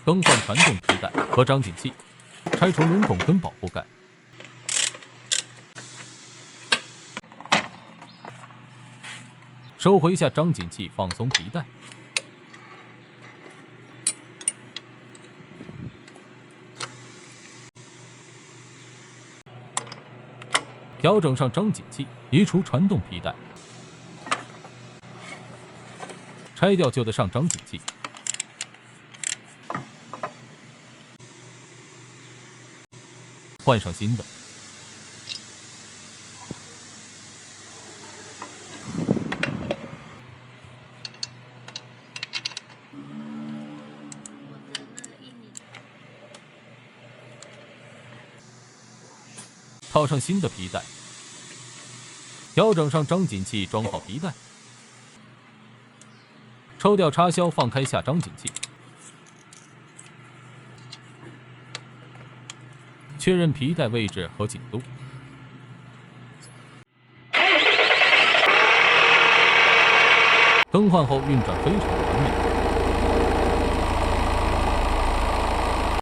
更换传动皮带和张紧器，拆除轮拱跟保护盖。收回下张紧器，放松皮带。调整上张紧器，移除传动皮带，拆掉旧的上张紧器，换上新的。套上新的皮带，调整上张紧器，装好皮带，抽掉插销，放开下张紧器，确认皮带位置和紧度。更换后运转非常完美。